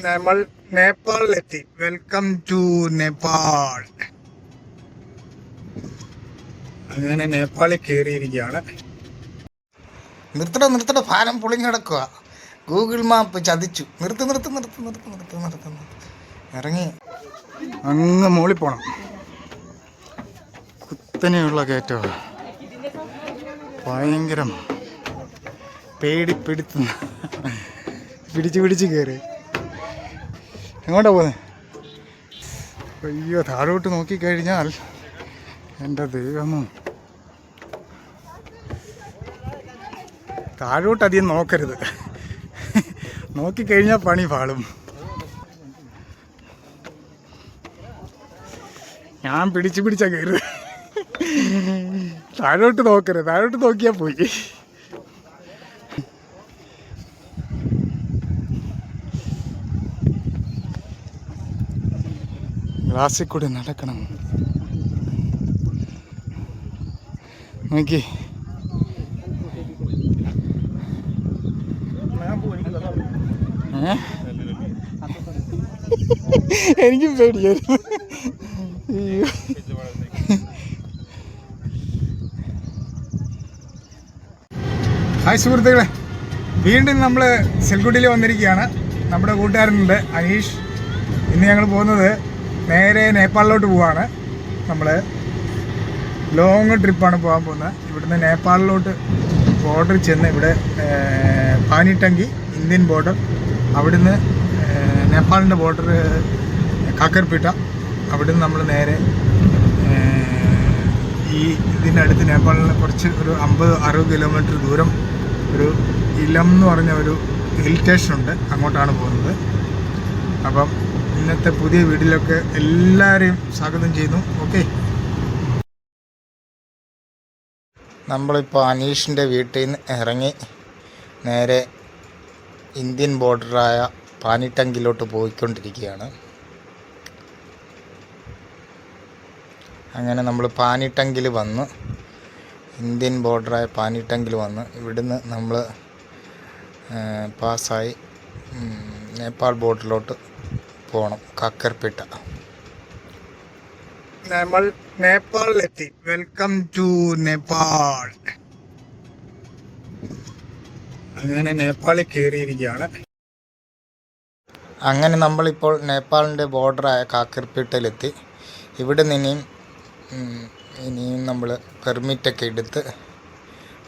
നമ്മൾ നേപ്പാളിലെത്തി. Welcome to Nepal. അങ്ങനെ നേപ്പാളിൽ കയറിയിരിക്കുകയാണ്. നിർത്തട പാലം പൊളിഞ്ഞ് കിടക്കുക. ഗൂഗിൾ മാപ്പ് ചതിച്ചു. നിർത്ത് ഇറങ്ങി അങ്ങ് മുകളിൽ പോണം. കുത്തനെയുള്ള കയറ്റമാണ്. ഭയങ്കരം പേടിപ്പെടുത്തുന്ന. പിടിച്ച് കയറി. എങ്ങോട്ടാ പോകുന്നത്? അയ്യോ, താഴോട്ട് നോക്കിക്കഴിഞ്ഞാൽ എൻ്റെ ദൈവമോ, താഴോട്ട് അധികം നോക്കരുത്. നോക്കിക്കഴിഞ്ഞാൽ പണി പാളും. ഞാൻ പിടിച്ചാ കയറുക. താഴോട്ട് നോക്കരുത്. താഴോട്ട് നോക്കിയാൽ പോയി. ഗ്ലാസ്സിൽ കൂടി നടക്കണം. നോക്കി, എനിക്കും പേടിയായിരുന്നു. ഹായ് സുഹൃത്തുക്കളെ, വീണ്ടും നമ്മൾ സിൽഗുഡിയിൽ വന്നിരിക്കുകയാണ്. നമ്മുടെ കൂട്ടുകാരനുണ്ട് അനീഷ്. ഇന്ന് ഞങ്ങൾ പോകുന്നത് നേരെ നേപ്പാളിലോട്ട് പോവാണ്. നമ്മൾ ലോങ് ട്രിപ്പാണ് പോകാൻ പോകുന്നത്. ഇവിടുന്ന് നേപ്പാളിലോട്ട് ബോർഡർ ചെന്ന്, ഇവിടെ പാനിട്ടങ്കി ഇന്ത്യൻ ബോർഡർ, അവിടുന്ന് നേപ്പാളിൻ്റെ ബോർഡർ കാക്കർപീട്ട, അവിടുന്ന് നമ്മൾ നേരെ ഈ ഇതിനടുത്ത് നേപ്പാളിന് കുറച്ച് ഒരു 50-60 കിലോമീറ്റർ ദൂരം ഒരു ഇലം എന്ന് പറഞ്ഞ ഒരു ഹിൽ സ്റ്റേഷനുണ്ട്. അങ്ങോട്ടാണ് പോകുന്നത്. അപ്പം ഇന്നത്തെ പുതിയ വീഡിയോയിലൊക്കെ എല്ലാവരെയും സ്വാഗതം ചെയ്യുന്നു. ഓക്കെ, നമ്മളിപ്പോൾ അനീഷിൻ്റെ വീട്ടിൽ നിന്ന് ഇറങ്ങി നേരെ ഇന്ത്യൻ ബോർഡറായ പാനിട്ടങ്കിലോട്ട് പോയിക്കൊണ്ടിരിക്കുകയാണ്. അങ്ങനെ നമ്മൾ പാനിട്ടങ്കിൽ വന്ന്, ഇന്ത്യൻ ബോർഡറായ പാനിട്ടങ്കിൽ വന്ന്, ഇവിടുന്ന് നമ്മൾ പാസ്സായി നേപ്പാൾ ബോർഡറിലോട്ട് പോകണം, കാക്കർപേട്ട. നമ്മൾ നേപ്പാളിലെത്തി. Welcome to Nepal. അങ്ങനെ നേപ്പാളിൽ കയറിയിരിക്കുകയാണ്. അങ്ങനെ നമ്മളിപ്പോൾ നേപ്പാളിൻ്റെ ബോർഡറായ കാക്കർപേട്ടയിലെത്തി. ഇവിടെ ഇനിയും നമ്മൾ പെർമിറ്റൊക്കെ എടുത്ത്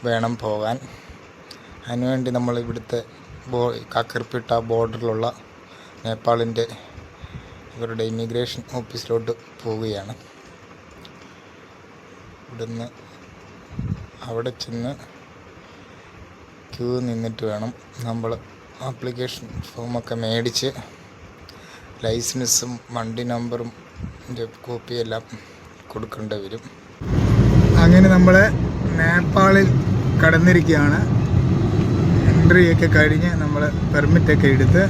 വേണം പോകാൻ. അതിനുവേണ്ടി നമ്മൾ ഇവിടുത്തെ കാക്കർപേട്ട ബോർഡറിലുള്ള നേപ്പാളിൻ്റെ ഇവരുടെ ഇമിഗ്രേഷൻ ഓഫീസിലോട്ട് പോവുകയാണ്. ഇവിടുന്ന് അവിടെ ചെന്ന് ക്യൂ നിന്നിട്ട് വേണം നമ്മൾ ആപ്ലിക്കേഷൻ ഫോമൊക്കെ മേടിച്ച് ലൈസൻസും വണ്ടി നമ്പറും കോപ്പിയെല്ലാം കൊടുക്കേണ്ടി വരും. അങ്ങനെ നമ്മൾ നേപ്പാളിൽ കടന്നിരിക്കുകയാണ്. എൻട്രിയൊക്കെ കഴിഞ്ഞ് നമ്മൾ പെർമിറ്റൊക്കെ എടുത്ത്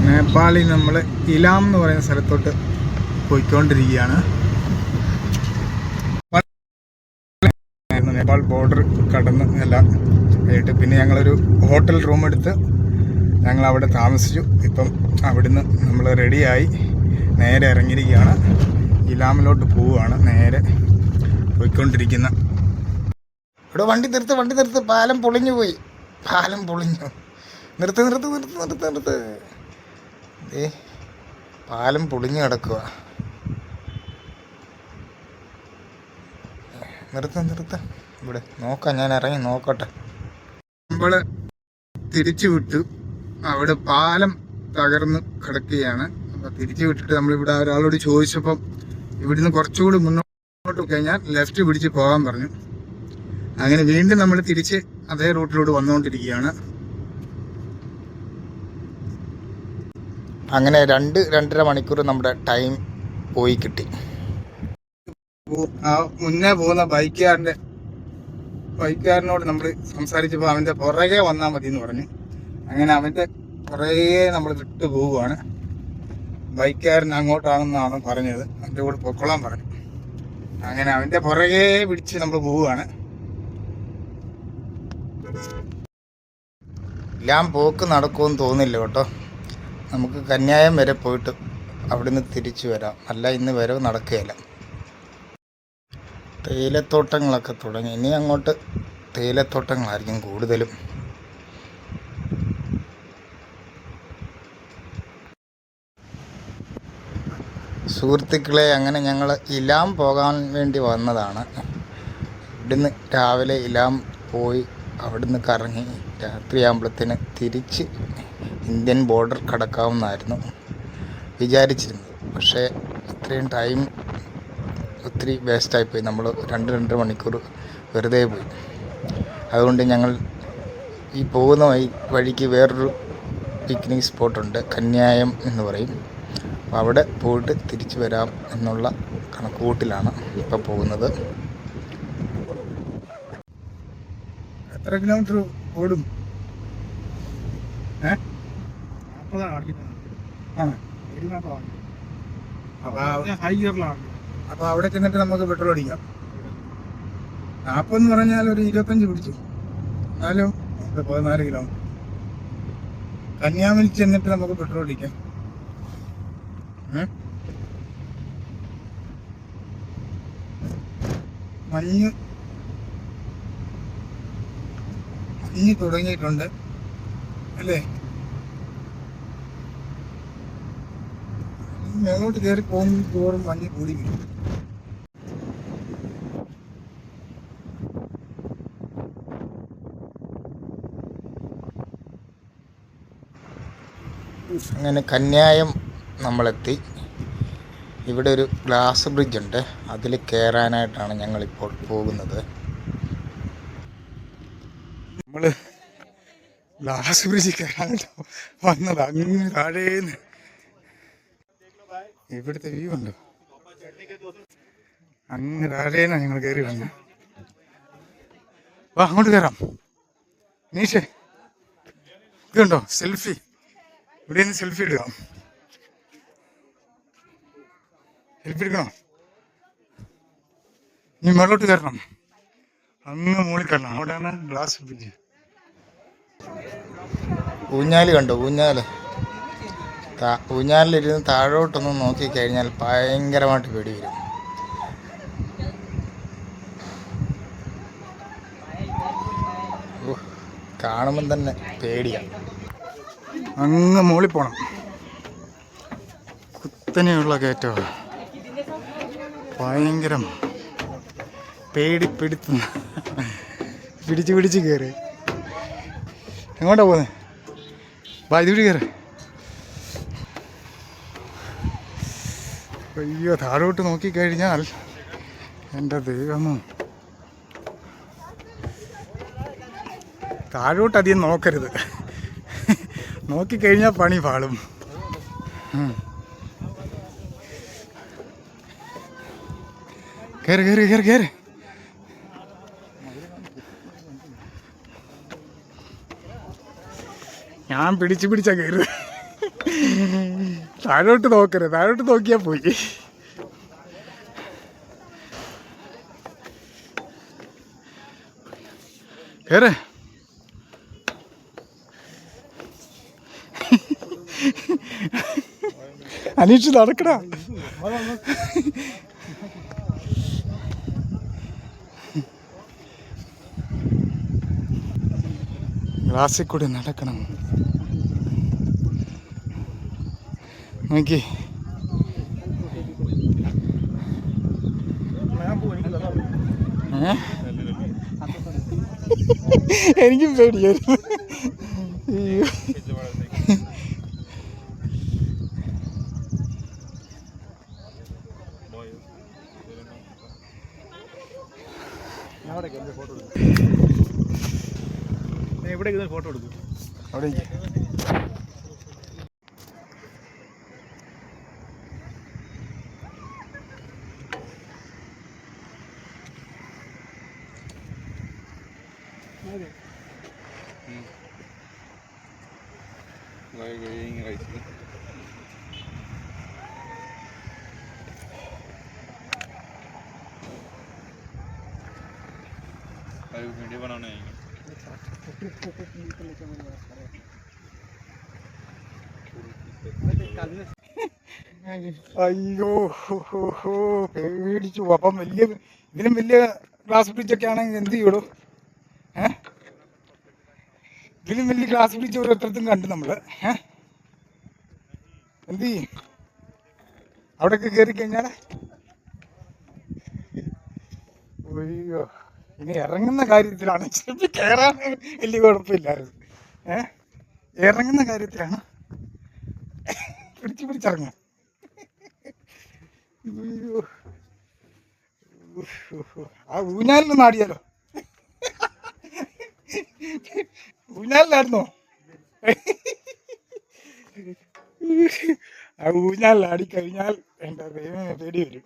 നേപ്പാളിൽ നമ്മൾ ഇലാം എന്ന് പറയുന്ന സ്ഥലത്തോട്ട് പോയിക്കൊണ്ടിരിക്കുകയാണ്. നേപ്പാൾ ബോർഡർ കടന്ന് എല്ലാം കഴിഞ്ഞിട്ട് പിന്നെ ഞങ്ങളൊരു ഹോട്ടൽ റൂം എടുത്ത് ഞങ്ങൾ അവിടെ താമസിച്ചു. ഇപ്പം അവിടുന്ന് നമ്മൾ റെഡിയായി നേരെ ഇറങ്ങിയിരിക്കുകയാണ്. ഇലാമിലോട്ട് പോവുകയാണ്. നേരെ പോയിക്കൊണ്ടിരിക്കുന്ന. ഇവിടെ വണ്ടി നിർത്ത്. പാലം പൊളിഞ്ഞു. നിർത്ത്. പാലം പൊളിഞ്ഞു കിടക്കുക. നിർത്ത. ഇവിടെ നോക്കാം, ഞാൻ ഇറങ്ങി നോക്കട്ടെ. നമ്മൾ തിരിച്ചു വിട്ടു. അവിടെ പാലം തകർന്ന് കിടക്കുകയാണ്. അപ്പോൾ തിരിച്ചു വിട്ടിട്ട് നമ്മളിവിടെ ഒരാളോട് ചോദിച്ചപ്പം ഇവിടുന്ന് കുറച്ചുകൂടി മുന്നോട്ട് കഴിഞ്ഞാൽ ലെഫ്റ്റ് പിടിച്ച് പോകാൻ പറഞ്ഞു. അങ്ങനെ വീണ്ടും നമ്മൾ തിരിച്ച് അതേ റൂട്ടിലൂടെ വന്നുകൊണ്ടിരിക്കുകയാണ്. അങ്ങനെ 2-2.5 മണിക്കൂർ നമ്മുടെ ടൈം പോയി കിട്ടി. ആ മുന്നേ പോകുന്ന ബൈക്കുകാരനോട് നമ്മൾ സംസാരിച്ചപ്പോൾ അവൻ്റെ പുറകെ വന്നാൽ മതി എന്ന് പറഞ്ഞു. അങ്ങനെ അവൻ്റെ പുറകെ നമ്മൾ വിട്ടു പോവുകയാണ്. ബൈക്കുകാരൻ അങ്ങോട്ടാണെന്നാണ് പറഞ്ഞത്. അവൻ്റെ കൂടെ പൊക്കോളാൻ പറഞ്ഞു. അങ്ങനെ അവൻ്റെ പുറകെ പിടിച്ച് നമ്മൾ പോവുകയാണ്. എല്ലാം പോക്ക് നടക്കുമെന്ന് തോന്നില്ല കേട്ടോ. നമുക്ക് കന്യായം വരെ പോയിട്ട് അവിടുന്ന് തിരിച്ചു വരാം. അല്ല ഇന്ന് വരവ് നടക്കുകയില്ല. തേയിലത്തോട്ടങ്ങളൊക്കെ തുടങ്ങി. ഇനി അങ്ങോട്ട് തേയിലത്തോട്ടങ്ങളായിരിക്കും കൂടുതലും. സുഹൃത്തുക്കളെ, അങ്ങനെ ഞങ്ങൾ ഇലാം പോകാൻ വേണ്ടി വന്നതാണ്. ഇവിടുന്ന് രാവിലെ ഇലാം പോയി അവിടുന്ന് കറങ്ങി രാത്രിയാകുമ്പോഴത്തേന് തിരിച്ച് ഇന്ത്യൻ ബോർഡർ കടക്കാവുന്നതായിരുന്നു വിചാരിച്ചിരുന്നത്. പക്ഷേ ഇത്രയും ടൈം ഒത്തിരി വേസ്റ്റായിപ്പോയി. നമ്മൾ 2-2.5 മണിക്കൂർ വെറുതെ പോയി. അതുകൊണ്ട് ഞങ്ങൾ ഈ പോകുന്ന വഴിക്ക് വേറൊരു പിക്നിക് സ്പോട്ടുണ്ട്, കന്യായം എന്ന് പറയും. അപ്പോൾ അവിടെ പോയിട്ട് തിരിച്ചു വരാം എന്നുള്ള കണക്കുകൂട്ടിലാണ് ഇപ്പോൾ പോകുന്നത്. എത്ര കിലോമീറ്റർ ഓടും? അപ്പൊ അവിടെ ചെന്നിട്ട് നമുക്ക് പെട്രോൾ അടിക്കാം. 40 എന്ന് പറഞ്ഞാൽ ഒരു 25 പിടിച്ചു, എന്നാലും 14 കിലോമീറ്റർ. കന്യാകുമാരി ചെന്നിട്ട് നമുക്ക് പെട്രോൾ അടിക്കാം. മഞ്ഞ് തുടങ്ങിയിട്ടുണ്ട് അല്ലേ? മേലോട്ട് കയറി പോകുമ്പോൾ തോറും മഞ്ഞ് കൂടി വരും. അങ്ങനെ കന്യായം നമ്മളെത്തി. ഇവിടെ ഒരു ഗ്ലാസ് ബ്രിഡ്ജ് ഉണ്ട്, അതിൽ കയറാനായിട്ടാണ് ഞങ്ങളിപ്പോൾ പോകുന്നത്. നമ്മൾ ഗ്ലാസ് ബ്രിഡ്ജിൽ കയറാനായിട്ട് വന്നത്. അങ്ങ് താഴേന്ന് ഇവിടുത്തെ വ്യൂ ഉണ്ടോ? അങ്ങ് താഴേന്നാണ് ഞങ്ങൾ കയറി വന്നത്. വാ, അങ്ങോട്ട് കയറാം. നീഷേ, ഇതുണ്ടോ സെൽഫി? ഇവിടെ നിന്ന് സെൽഫി എടുക്കാം. സെൽഫി എടുക്കണം. നീ മുകളിലോട്ട് കയറണം. അങ്ങ് മുകളിൽ കയറണം. അവിടെയാണ് ഗ്ലാസ് ബ്രിഡ്ജ്. ഊഞ്ഞാല് കണ്ടോ? ഊഞ്ഞാലിലിരുന്ന് താഴോട്ടൊന്ന് നോക്കിക്കഴിഞ്ഞാൽ ഭയങ്കരമായിട്ട് പേടി വരും. കാണുമ്പം തന്നെ പേടിയാണ്. അങ്ങ് മുകളിൽ പോണം. കുത്തനെയുള്ള കയറ്റമാണ്. ഭയങ്കരം പേടിപ്പെടുത്തുന്ന. പിടിച്ച് കയറി. എങ്ങോട്ടാ പോകുന്നത്? വാ, ഇതുവഴി കയറി. അയ്യോ, താഴോട്ട് നോക്കിക്കഴിഞ്ഞാൽ എൻ്റെ ദൈവമോ, താഴോട്ട് അധികം നോക്കരുത്. നോക്കിക്കഴിഞ്ഞാൽ പണി പാളും. കയറി. ഞാൻ പിടിച്ചാ കയറുക. താഴോട്ട് നോക്കരുത്. താഴോട്ട് നോക്കിയാൽ പോയി. കയറ്. അനീഷ് നടക്കടാ. ഗ്ലാസ്സിൽ കൂടി നടക്കണം. നോക്കി. എനിക്കും പേടിയായിരുന്നു. എവിടെ ഫോട്ടോ എടുക്കും? അവിടെ वीडियो बनाने आएंगे। അയ്യോ പേടിച്ചു. അപ്പം വലിയ ഇതിലും വലിയ ഗ്ലാസ് ബ്രിഡ്ജൊക്കെ ആണെങ്കിൽ എന്ത് ചെയ്യൂടോ? ഇതിലും വലിയ ഗ്ലാസ് ബ്രിഡ്ജ് ഓരോരുത്തർക്കും കണ്ടു നമ്മള്. എന്ത് ചെയ്യും അവിടെയൊക്കെ കയറി കഴിഞ്ഞാൽ? അയ്യോ ഇനി ഇറങ്ങുന്ന കാര്യത്തിലാണ് കയറാൻ വലിയ കുഴപ്പമില്ലായിരുന്നു. ഇറങ്ങുന്ന കാര്യത്തിലാണ് പിടിച്ചിറങ്ങുക. അയ്യോ ആ ഊഞ്ഞാലിലൊന്നും ആടിയാലോ? ഊഞ്ഞാലിലായിരുന്നോ? ആ ഊഞ്ഞാലിലാടിക്കഴിഞ്ഞാൽ എൻ്റെ ദൈവമേ പേടി വരും.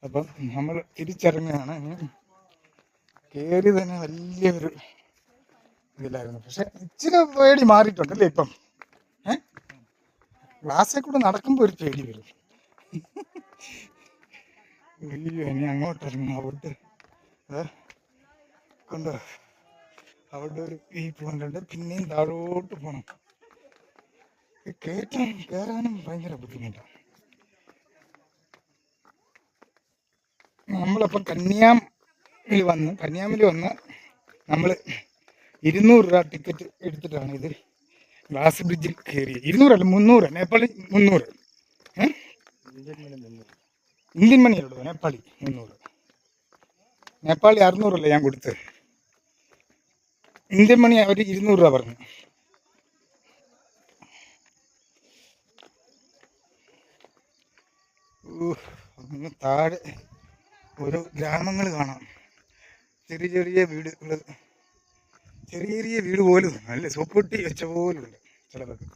അപ്പം നമ്മൾ തിരിച്ചിറങ്ങുകയാണ്. കയറി തന്നെ വലിയൊരു ഇതിലായിരുന്നു. പക്ഷെ ഇച്ചിരി പേടി മാറിയിട്ടുണ്ടല്ലേ ഇപ്പം? ഗ്ലാസ്സിൽ കൂടെ നടക്കുമ്പോൾ ഒരു പേടി വരും. അയ്യോ ഇനി അങ്ങോട്ട് ഇറങ്ങും. അവിടെ കൊണ്ടോ അവിടെ ഒരു ഈ പോയിന്റ്, പിന്നെയും താഴോട്ട് പോകണം. കയറാനും ഭയങ്കര ബുദ്ധിമുട്ടാണ്. നമ്മളപ്പം കന്യാകുമാരി വന്ന് നമ്മൾ 200 രൂപ ടിക്കറ്റ് എടുത്തിട്ടാണ് ഇത് ഗ്ലാസ് ബ്രിഡ്ജിൽ കയറിയത്. 200 അല്ല 300. നേപ്പാളി 300. ഇന്ത്യൻ മണിയല്ലോ. നേപ്പാളി 300. നേപ്പാളി 600 അല്ലേ ഞാൻ കൊടുത്തത്. ഇന്ത്യൻ മണി അവർ 200 രൂപ പറഞ്ഞു. അങ്ങ് താഴെ ഓരോ ഗ്രാമങ്ങൾ കാണാം. ചെറിയ ചെറിയ വീടുകൾ, ചെറിയ ചെറിയ വീട് പോലും അല്ലേ, സോപ്പൊട്ടി വെച്ച പോലുണ്ട് ചിലതൊക്കെ.